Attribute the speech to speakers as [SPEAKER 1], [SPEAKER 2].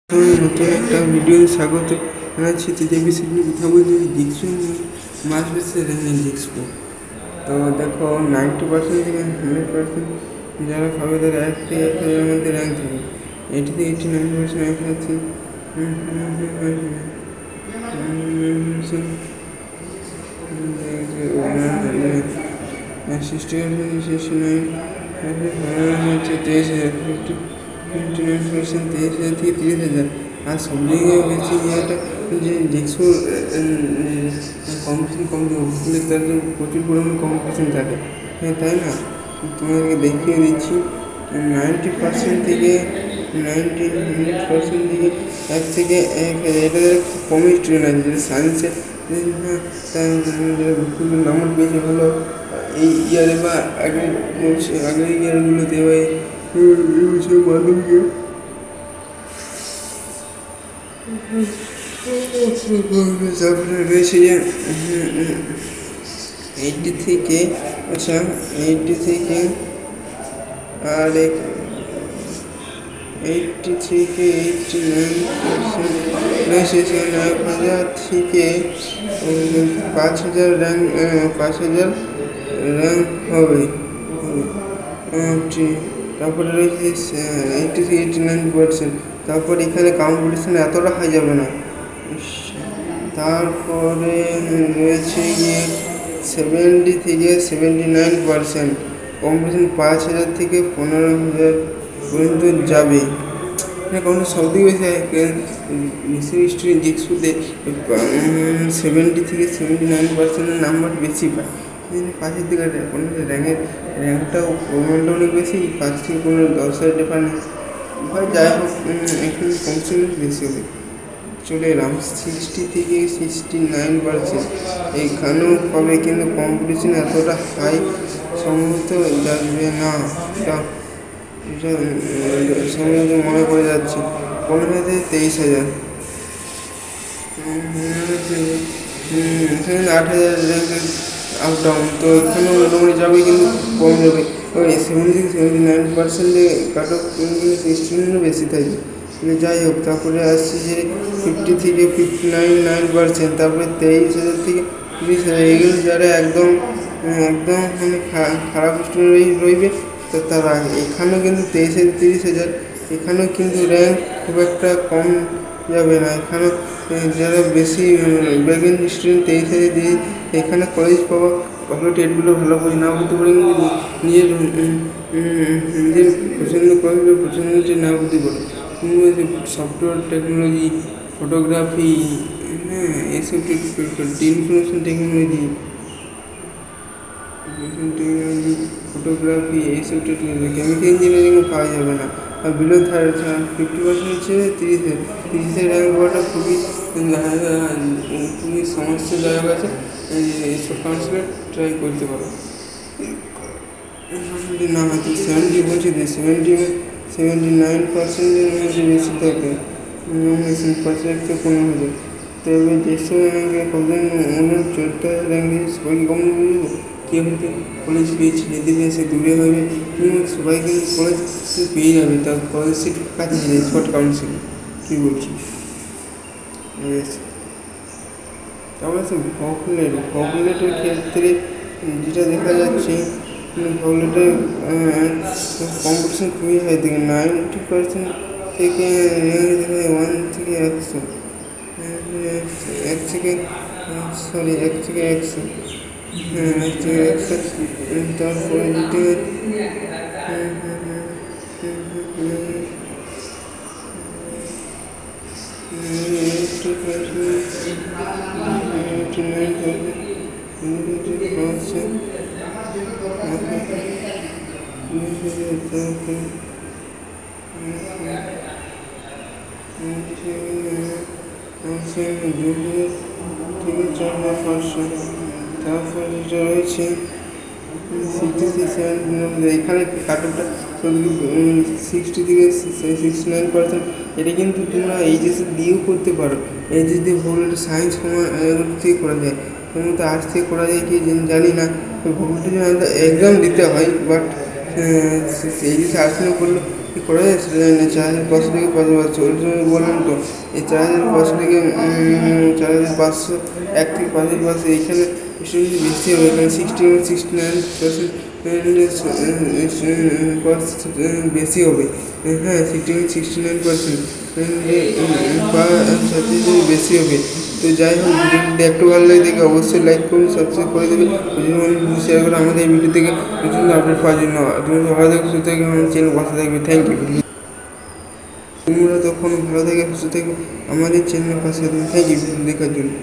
[SPEAKER 1] নতুন একটা ভিডিও স্বাগত জানাচ্ছি। যে বিষয় নিয়ে কথা বলছি জিক্সু মাস বেসে জিক্সু। তো দেখো 90% থেকে 100% যারা পাবে তারা 1 থেকে 1000 মধ্যে র্যাঙ্ক থাকে। 80 থেকে 89% র্যাঙ্ক আছে। 23,000 থেকে 30,000। আর সব জায়গায় বেশি ইয়েটা যে জিক্সুর কম্পিটিশন কম বলে তাদের প্রচুর পরিমাণে কম্পিটিশন থাকে, হ্যাঁ তাই না? তোমাদেরকে দেখিয়ে দিচ্ছি 90% থেকে 100% থেকে 1 থেকে 1000। এটা কমই স্টুডেন্ট আছে যেটা সায়েন্সে নাম্বার পেয়েছে ভালো এই ইয়ারে বা আগের ইয়ারগুলোতে বা মাধ্যমিকে। তারপরে রয়েছে যে 80 থেকে 89% রয়েছে। সেখানে 1000 থেকে 5000 র্যাঙ্ক হবে। তারপরে রয়েছে 80 থেকে 89%। তারপর এখানে কম্পিটিশন এতটা হাই যাবে না। তারপরে রয়েছে গিয়ে 70 থেকে 79% কম্পিটিশন 5000 থেকে 15,000 পর্যন্ত যাবে। কারণ সব থেকে বেশি স্টুডেন্ট জিক্সুতে 70 থেকে 79% নাম্বার বেশি পায়। 5-এর দিকে র্যাঙ্কটাও পরিমাণটা অনেক বেশি, 5 থেকে 10,000 ডিফারেন্স হয়। যাই হোক এখানে কম্পিটিশন বেশি হবে। চলে এলাম 60 থেকে 69%। এইখানেও পাবে কিন্তু কম্পিটিশন এতটা হাই সম্ভবত যাবে না। এটা সম্ভবত মনে পড়ে যাচ্ছে 15,000 থেকে 23,000। এখানে 8,000 র্যাঙ্কের আপ ডাউন, তো এখানেও মোটামুটি যাবে কিন্তু কম যাবে। 70 থেকে 79% কাট অফ স্টুডেন্টও বেশি থাকে। যাই হোক তারপরে আসছে যে 50 থেকে 59%। তারপরে 23,000 থেকে 30,000। এগুলো যারা একদম মানে খারাপ স্টুডেন্ট রইবে তো তারা এখানেও কিন্তু 23,000 30,000। এখানেও কিন্তু র্যাঙ্ক খুব একটা কম যাবে না। এখানে যারা বেশি ব্যাকএন্ড স্টুডেন্ট 23,000 দিয়ে এখানে কলেজ পাওয়া ভালো টেটগুলো ভালো করে না হতে পারে, কিন্তু নিজের পছন্দ কলেজগুলো পছন্দ না হতে পারে। সফটওয়্যার টেকনোলজি, ফটোগ্রাফি, হ্যাঁ এইসব ইনফরমেশন টেকনোলজি, ফটোগ্রাফি এইসব টেকনোলজি। কেমিক্যাল ইঞ্জিনিয়ারিংও পাওয়া যাবে না। আর বিলো 50% হচ্ছে 30,000 র্যাঙ্ক হওয়াটা খুবই সমস্যাদায়ক আছে। এইসব কাউন্সিলে ট্রাই করতে পারো। যদি না হয় তো 70 বলছি 79%-এর মধ্যে বেশি থাকে, 5,000 থেকে 15,000। তবে যেসব র্যাঙ্কে কতদিন অন্য 14 র্যাঙ্কে সবাইকে কম বলবো কেউ হয়তো কলেজ পেয়েছে, যদি সে দূরে হবে কিন্তু সবাই কিন্তু কলেজ পেয়ে যাবে। তার কলেজ সিট কাছে স্পট কাউন্সিল কী বলছি। তারপরে তো ভগলেটের ক্ষেত্রে যেটা দেখা যাচ্ছে ভগলেটের কম্পিটিশন খুবই হাই থেকে 90% থেকে 1 থেকে 100। 1 থেকে 100। হ্যাঁ 1 থেকে 100। তারপরে যেটি তারপর যেটা রয়েছে 66-70, এখানে কাটঅফটা 60 থেকে 69%। এটা কিন্তু তোমরা এইচএস দিয়েও করতে পারো। এইচএস দিয়ে ভূগোলটা সায়েন্স থেকে করা যায়, সম্ভবত আর্টস থেকে করা যায় কি জানি না। ভূগোলটা এক্সাম দিতে হয়, বাট এইচএস আর্টস নিয়ে করলে করা যায় সেটা জানি না। 4,500 থেকে 5,500 ওই জন্য বললাম তো, এই 4,500 থেকে 4,500 1 থেকে 5,500 এইখানে স্টুডেন্ট বেশি হবে। এখানে 69% বেশি হবে। হ্যাঁ, 69% বেশি হবে। তো যাই হোক, ভিডিওটি একটু ভালো লাগে দেখে অবশ্যই লাইক করুন, সাবস্ক্রাইব করে দেবেন, শেয়ার করে আমাদের এই ভিডিও থেকে নতুন আপডেট পাওয়ার জন্য। তুমি ভালো থাকবে, সুস্থ থাকবে, আমার চ্যানেল পাশে থাকবে। Thank you. তোমরা তখন ভালো থেকে সুস্থ থাকবে, আমাদের চ্যানেলের পাশে থাকবে। থ্যাংক ইউ দেখার জন্য।